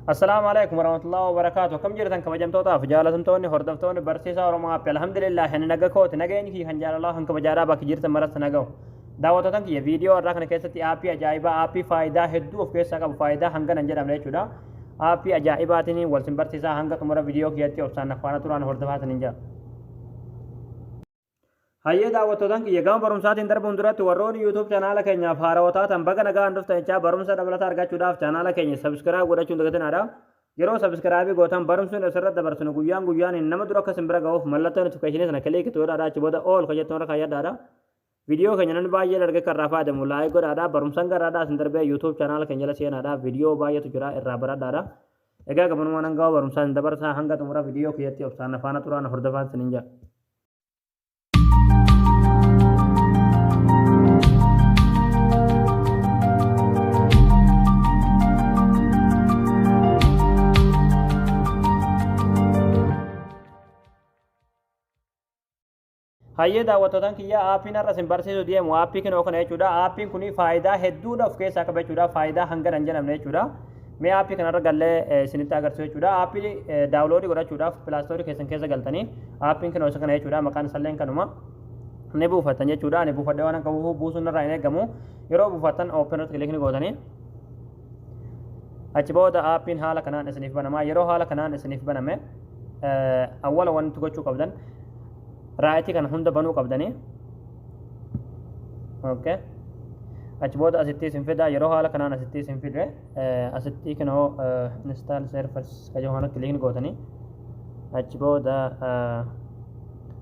السلام عليكم ورحمة الله وبركاته. كم جرتن كبجمتوتا فجالتمتوني هردفتوني برسيسا ورما الحمد لله هن نغاكوت نغيني في خنجال الله هنك بجارا باك جرتن مرت نغاو دعوتتن كي فيديو راكن كيستي آبي أجايبا آبي فايدة هدو of كيسا كب فايدة هنگا ننجر أمري چودا آبي أجايباتني والسن برسيسا هنگا تمرا فيديو كياتي أبسان نخوانا تران هردفات ننجا هيا دعوتتن كي يگام برمساتين در بندرات ورون يوتيوب چانال كينيا فاروتا تنبغا نغا اندفتا انچا برمسا دبلتا ارگا چودا چانال كينيا سبسكرايب goda chundagatin ada yeroo subscribe gootan barumsuun asirratti dabarsinu guyyaan guyyaan nama dura akka simbira ga'uuf mallattoo notification sana kalee kitoo dhaadhaa achi booda all kajettoon rakkaa yaddaadha viidiyoo keenya nan baay'ee dargee kan raafaa deemu laayik godhaadha barumsaan garaadhaa isin darbee youtube channel keenya jala seenaadha viidiyoo baay'eetu jira irraa baradhaadha egaa gabanumaan hanga barumsaan dabarsaa hanga xumura viidiyoo keessatti obsaan afaana turaan hordofaan sinin jaa هيا دعوتان كيا آپين الرسم برسيسو ديه مو آپي كن اوكن اچودا آپين كوني فائدة هدو دف كيسا كبه چودا فائدة هنگر انجن امنے چودا میں آپي كن رگلے سنتا اگر سو چودا آپي ڈاونلوڈ گورا چودا پلاس سٹور کیسن کیسا گلتنی آپين كن اوسکن چودا مکان سلن کنما نبو فتن چودا نبو فدوانا کو بوسن راینے گمو يرو بو فتن اوپن کلک نی گودنی اچبود آپين حالا کنان اسنیف بنما يرو حالا کنان اسنیف بنما اول وان تو چو قبدن رايتي كان هوندا بنو قبدني اوكي اجبود اسيتي سنفدا يروح على كان اسيتي سنفدا اسيتي كانو انستال سيرفرز كجو هنا كلين غوتني اجبود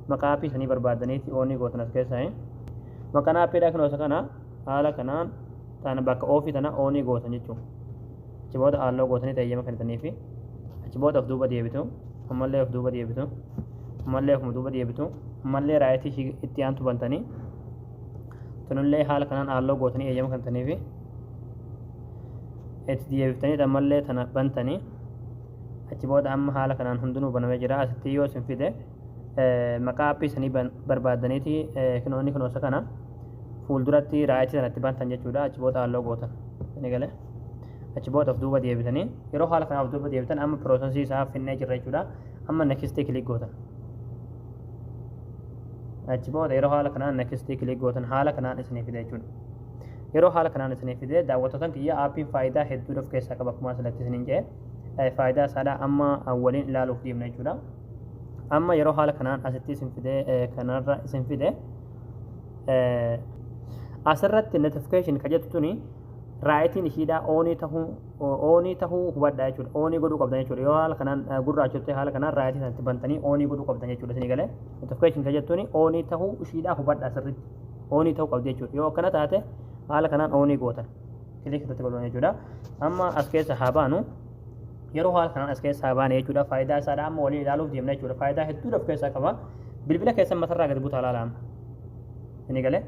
مقابي سني بربادني تي اوني غوتنس كيساي مكانا بيدا كنو سكنا على كنان تان باك اوفي تنا اوني غوتني چو اجبود آلو غوتني تيما كنتني في اجبود افدوبا ديبتو همله افدوبا ديبتو ملّي هم دوبا ديبتو ملّي رايتي شيء اتيان تو بنتني تنولي حال كنان آلو غوتني ايام كنتني في ات ديبتني دا ملّي تنا بنتني اچبود هم حال كنان هندونو بنوي جرا استيو سنفيده مقاپي سني بربادني تي كنوني كنو سكنا فول دراتي رايتي تنتي بنتن جچودا اچبود آلو غوتن نيگله اچبود افدوبا ديبتني يرو حال كنان افدوبا ديبتن ام پروسيس صاف فيني جرا چودا اما نيكست كليك غوتن اجبود يرو حالا كنان نكستي كليك غوتن حالا كنان اسني فيدي چون يرو حالا كنان اسني فيدي دعوتن كيا آپين فائدة هدو دف كيسا كبك ما سلكت سنينجه فائدة سادا اما اولين لالو ديم نه چودا اما يرو حالا كنان اسيتي سن فيدي كنان را سن فيدي اسرت نوتيفيكيشن كجتوني رايتي نشيدا اوني تهو هودا چود اوني گدو قبدني چود يو حالا كنان گورا چوتي حالا كنان رايتي سنت بنتني اوني گدو قبدني چود سنيگله نوتيفيكيشن كجتوني اوني تهو شيدا هودا اسرت اوني تهو قبدي چود يو كنا تاته حالا كنان اوني گوتن كليك تت گدوني چودا اما اسكي صحابانو يرو حال كنان اسكي صحابان چودا فائدہ سادا مولي دالو ديمنا چودا فائدہ هتو دف كيسا كبا بلبلا كيسا مترا گد بوت حلالام سنيگله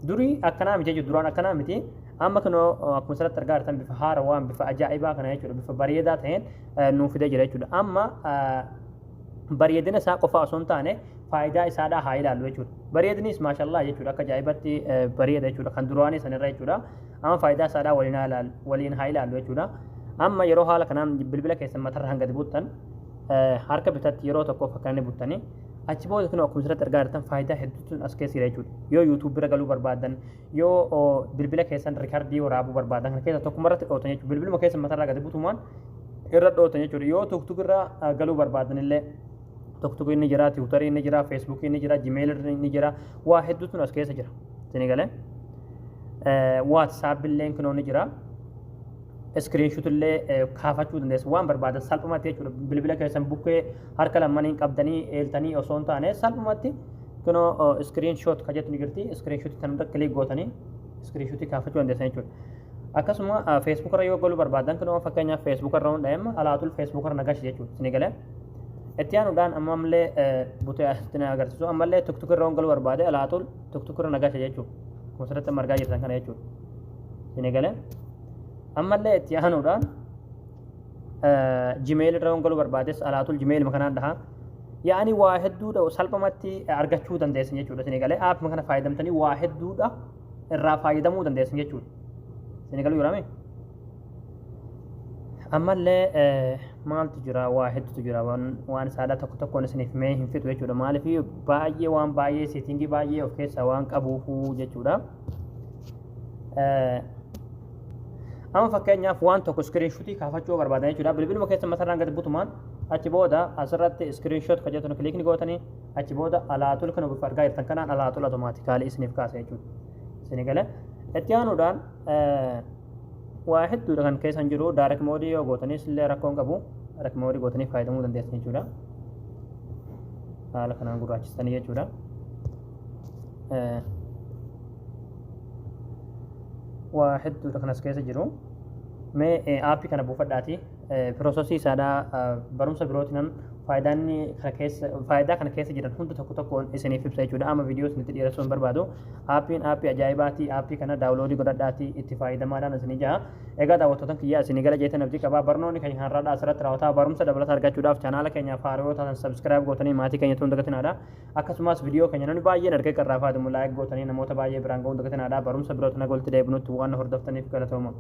دوري اكنا ميجي دوران اكنا متي اما كنو اكو سرت ترغارتن بفهار وان بفعجائبا كنا يچود بفبريدات هين نو فيدا جري چود اما بريدنا سا قفا سنتانه فائدہ اسادا هايلا لو چود بريدني ما شاء الله يچود كجايبتي بريد يچود خندرواني سن راي چود اما فائدہ سادا ولين هايلا لو چود اما يرو حال كنا بلبلا كيس متر هنگد بوتن حركه بتات يرو تكو فكاني بوتني اچبود كنو اكو سرت ترغارتن فائدہ هدتن اسكي سيري چود يو يوتيوب رگلو بربادن يو بلبلا كيسن ريكاردي ورابو بربادن كيس تو كمرت اوتني بلبل ما كيس متر رگد بوتمان irra dhootanya jechuudha yoo tuktukirra galuu barbaadan illee tuktuk inni jira tiwutar inni jira feesbuuk inni jira jimeeyil inni jira waa hedduutu as keessa jira isin gale waatsaap illee kunoo ni jira iskiriinshoot illee kaafachuu dandeessu waan barbaadan salphumatti jechuudha bilbila keessan bukkee harka lamaniin qabdanii eeltanii osoo hin taane salphumatti kunoo iskiriinshoot kajettu ni jirti iskiriinshoot kanarra kilik gootanii iskiriinshootii kaafachuu dandeessan jechuudha akkasuma Facebook irra yoo galuu barbaadan kunoo fakkeenyaaf Facebook irra hunda'eem alaatul Facebook irra nagash jechuudha isin gale itti aanuudhaan ammallee butee asitti agarsiisu ammallee tuktuk irra galuu barbaade alaatul tuktuk irra nagash jechuudha kun sirriitti margaa jirtan kana jechuudha isin gale ammallee itti aanuudhaan Gmail irra galuu barbaades alaatul Gmail makanaan dhaha yaani waa hedduudha salphumatti argachuu dandeessan jechuudha isin gale app makana fayyadamtanii waa hedduudha irraa fayyadamuu dandeessan jechuudha Senegal yurame ammallee maaltu jira waa hedduutu jira waan saadaa tokkoon isiniif mee hin fixu jechuudha maaliif baay'ee waan baay'ee seetingii baay'ee of keessaa waan qabuufu jechuudha amma fakkeenyaaf waan tokko screenshot kaafachuu barbaadan jechuudha bilbiluma keessa masarraan gadi butumaan achi booda asirratti screenshot ka jettu kliikni gootanii achi booda alaatul kana bifa argaa jirtan kanaan alaatul automaatikaalii isiniif kaasa jechuudha isinii gale itti aanuudhaan waa hedduudha kan keessan jiru direct mode yoo gootanis illee rakkoon qabu direct mode gootanii fayyadamuu dandeessan jechuudha haala kanaan gurraachistanii jechuudha waa hedduudha kanas keessa jiru mee aappii kana buufadhaati piroosesii isaadhaa barumsa birootiin faayidaa kana keessa jiran hunda tokkoon isiniif ibsa jechuudha amma viidiyoo isinitti dhiyeessuu hin barbaadu aappii ajaa'ibaati aappii kana daawunloodii godhadhaati itti fayyadamaadhaan isinii jaha egaa daawwattoota kiyyaa isinii gala jeetan abdii qabaa barnoonni keenya har'aadhaa asirratti raawwataa barumsa dabalata argachuudhaaf chaanaala keenya faaroo taatan sabskiraayib gootanii maatii keenya tuun dagatinaadha akkasumas viidiyoo keenya namni baay'een argee qarraa fayyadamu laayik gootanii namoota baay'ee biraan ga'uun dagatinaadha barumsa birootina golti deebinutti waan hordoftaniif galatooma